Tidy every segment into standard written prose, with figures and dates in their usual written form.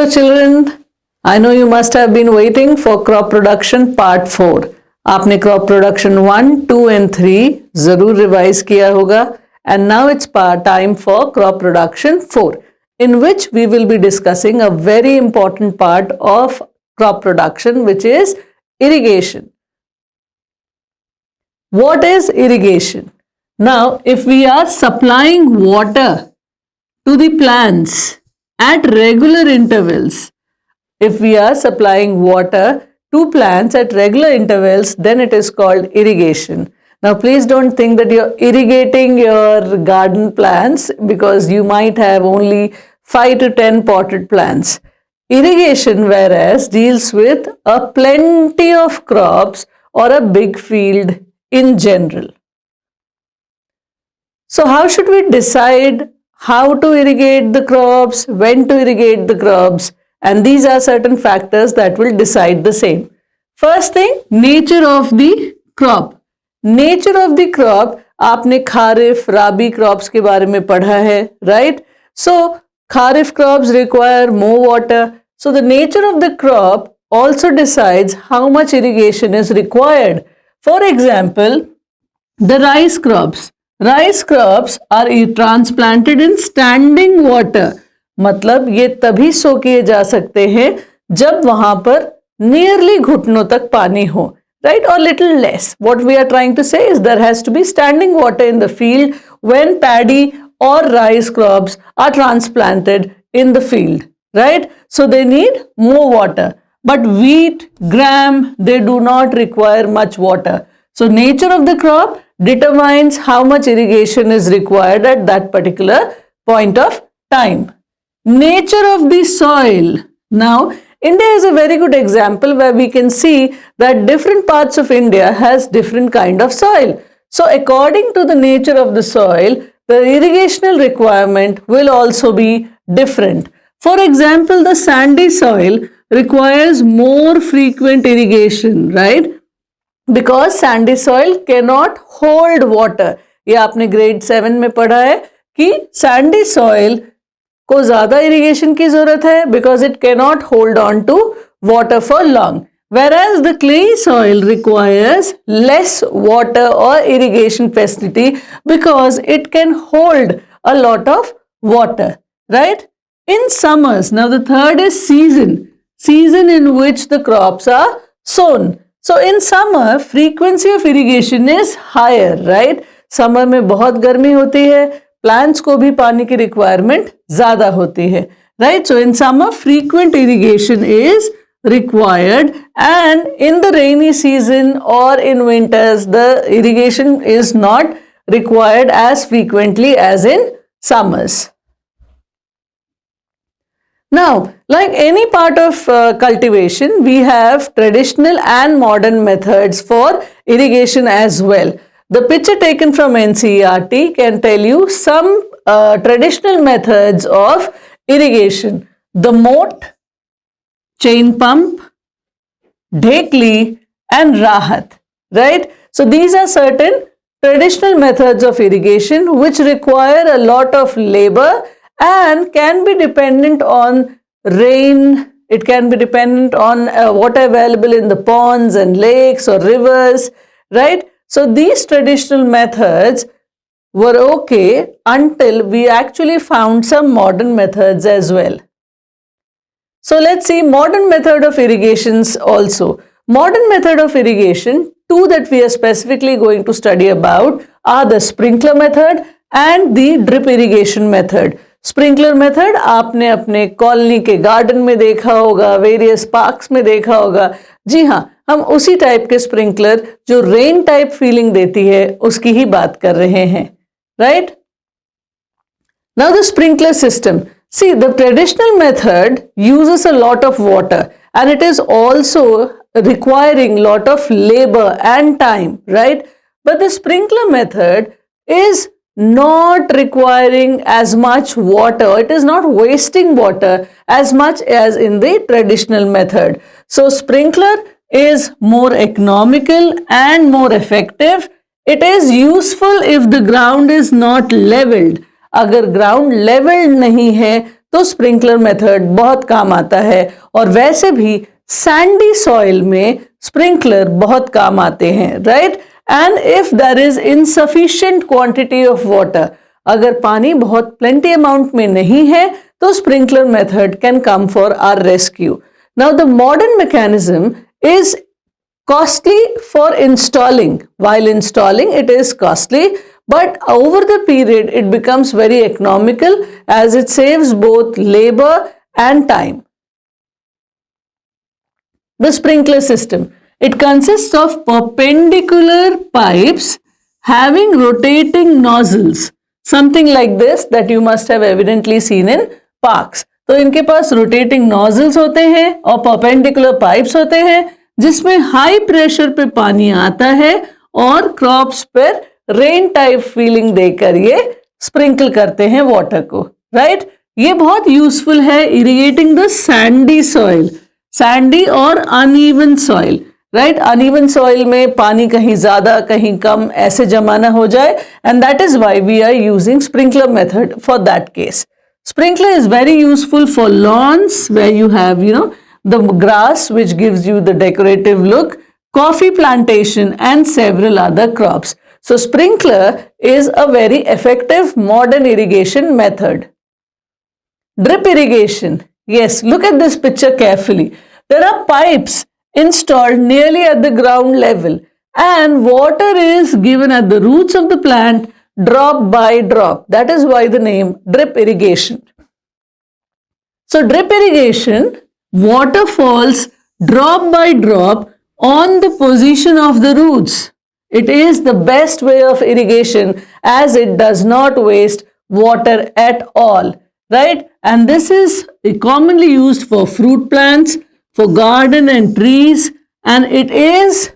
So children, I know you must have been waiting for crop production part 4. आपने crop production 1, 2 and 3 जरूर revise किया होगा, and now it's time for crop production 4, in which we will be discussing a very important part of crop production, which is irrigation. What is irrigation? Now, if we are supplying water to the plants at regular intervals, if we are supplying water to plants at regular intervals, then it is called irrigation. Now, please don't think that you're irrigating your garden plants because you might have only 5 to 10 potted plants. Irrigation, whereas, deals with a plenty of crops or a big field in general. So, how should we decide how to irrigate the crops, when to irrigate the crops? And these are certain factors that will decide the same. First thing, nature of the crop. Nature of the crop, आपने खारिफ, राबी crops के बारे में पढ़ा है, right? So, kharif crops require more water. So, the nature of the crop also decides how much irrigation is required. For example, the rice crops. Rice crops are transplanted in standing water. मतलब ये तभी सो किए जा सकते हैं जब वहां पर nearly घुटनों तक पानी हो, right? Or little less. What we are trying to say is there has to be standing water in the field when paddy or rice crops are transplanted in the field, right? So they need more water. But wheat, gram, they do not require much water. So nature of the crop determines how much irrigation is required at that particular point of time. Nature of the soil. Now, India is a very good example where we can see that different parts of India has different kind of soil. So according to the nature of the soil, the irrigational requirement will also be different. For example, the sandy soil requires more frequent irrigation, right? Because sandy soil cannot hold water. ये आपने grade 7 में पढ़ा है कि sandy soil को ज़्यादा irrigation की ज़रूरत है because it cannot hold on to water for long. Whereas the clay soil requires less water or irrigation facility because it can hold a lot of water, right? In summers, now the third is season in which the crops are sown. So in summer, frequency of irrigation is higher, right? Summer में बहुत गर्मी होती है, plants को भी पानी की requirement ज़्यादा होती है, right? So in summer, frequent irrigation is required, and in the rainy season or in winters, the irrigation is not required as frequently as in summers. Now, like any part of cultivation, we have traditional and modern methods for irrigation as well. The picture taken from NCERT can tell you some traditional methods of irrigation. The moat, chain pump, dhekli and rahat, right? So these are certain traditional methods of irrigation which require a lot of labor and can be dependent on rain. It can be dependent on water available in the ponds and lakes or rivers, right? So these traditional methods were okay until we actually found some modern methods as well. So let's see modern method of irrigations also. Modern method of irrigation, two that we are specifically going to study about are the sprinkler method and the drip irrigation method. Sprinkler method आपने अपने colony के garden में देखा होगा, various parks में देखा होगा. जी हाँ, हम उसी टाइप के स्प्रिंकलर जो रेन टाइप फीलिंग देती है उसकी ही बात कर रहे हैं, right? Now the sprinkler system. See, the traditional method uses a lot of water and it is also requiring lot of labor and time, right? But the sprinkler method is not requiring as much water. It is not wasting water as much as in the traditional method. So sprinkler is more economical and more effective. It is useful if the ground is not leveled. अगर ground leveled नहीं है तो sprinkler method बहुत काम आता है। और वैसे भी सैंडी सॉइल में स्प्रिंकलर बहुत काम आते हैं, right. And if there is insufficient quantity of water, अगर पानी बहुत प्लेंटी अमाउंट में नहीं है, तो sprinkler method can come for our rescue. Now the modern mechanism is costly for installing. While installing it is costly, but over the period it becomes very economical as it saves both labor and time. The sprinkler system. It consists of perpendicular pipes having rotating nozzles. Something like this that you must have evidently seen in parks. तो इनके पास rotating नॉजल्स होते हैं और perpendicular pipes होते हैं जिसमें high pressure पे पानी आता है और क्रॉप्स पर रेन टाइप फीलिंग देकर ये स्प्रिंकल करते हैं वाटर को, राइट। ये बहुत यूजफुल है irrigating the Sandy soil, Sandy और uneven soil, right. Uneven soil में पानी कहीं ज्यादा कहीं कम ऐसे जमा ना हो जाए, and that is why we are using sprinkler method for that case. Sprinkler is very useful for lawns where you have, the grass which gives you the decorative look, coffee plantation and several other crops. So sprinkler is a very effective modern irrigation method. Drip irrigation. Yes, look at this picture carefully. There are pipes installed nearly at the ground level and water is given at the roots of the plant drop by drop. That is why the name drip irrigation. So drip irrigation, water falls drop by drop on the position of the roots. It is the best way of irrigation as it does not waste water at all, right? And this is commonly used for fruit plants, for garden and trees, and it is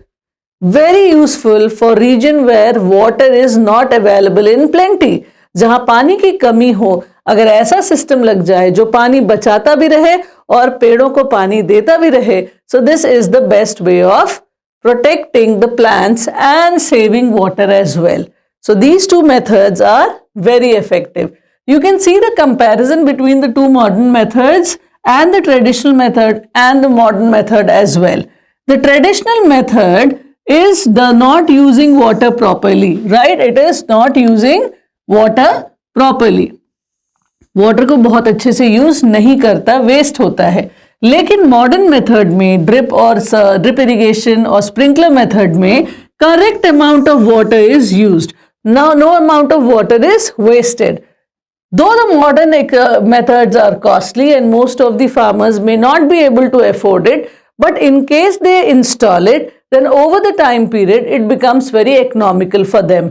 very useful for region where water is not available in plenty. जहां पानी की कमी हो, अगर ऐसा system लग जाए जो पानी बचाता भी रहे और पेड़ों को पानी देता भी रहे, so this is the best way of protecting the plants and saving water as well. So these two methods are very effective. You can see the comparison between the two modern methods and the traditional method and the modern method as well. The traditional method is not using water properly, right? It is not using water properly. Water को बहुत अच्छे से use नहीं करता, waste होता है. लेकिन modern method में ड्रिप इरिगेशन और स्प्रिंकलर मेथड में correct amount of water is used. No amount of water is wasted. Though the modern methods are costly and most of the farmers may not be able to afford it, but in case they install it, then over the time period it becomes very economical for them.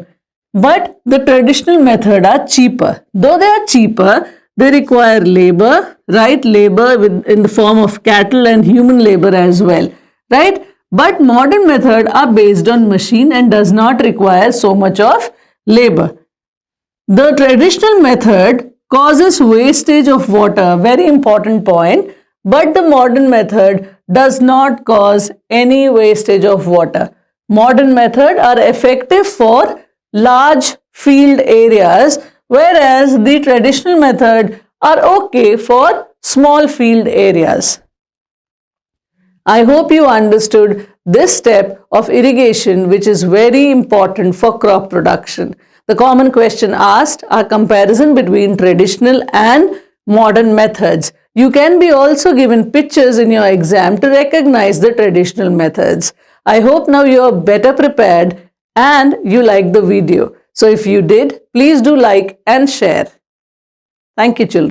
But the traditional method are cheaper. Though they are cheaper, they require labor, right? Labor in the form of cattle and human labor as well, right? But modern method are based on machine and does not require so much of labor. The traditional method causes wastage of water, very important point, but the modern method does not cause any wastage of water. Modern method are effective for large field areas, whereas the traditional method are okay for small field areas. I hope you understood this step of irrigation, which is very important for crop production. The common question asked are comparison between traditional and modern methods. You can be also given pictures in your exam to recognize the traditional methods. I hope now you are better prepared and you like the video. So if you did, please do like and share. Thank you, children.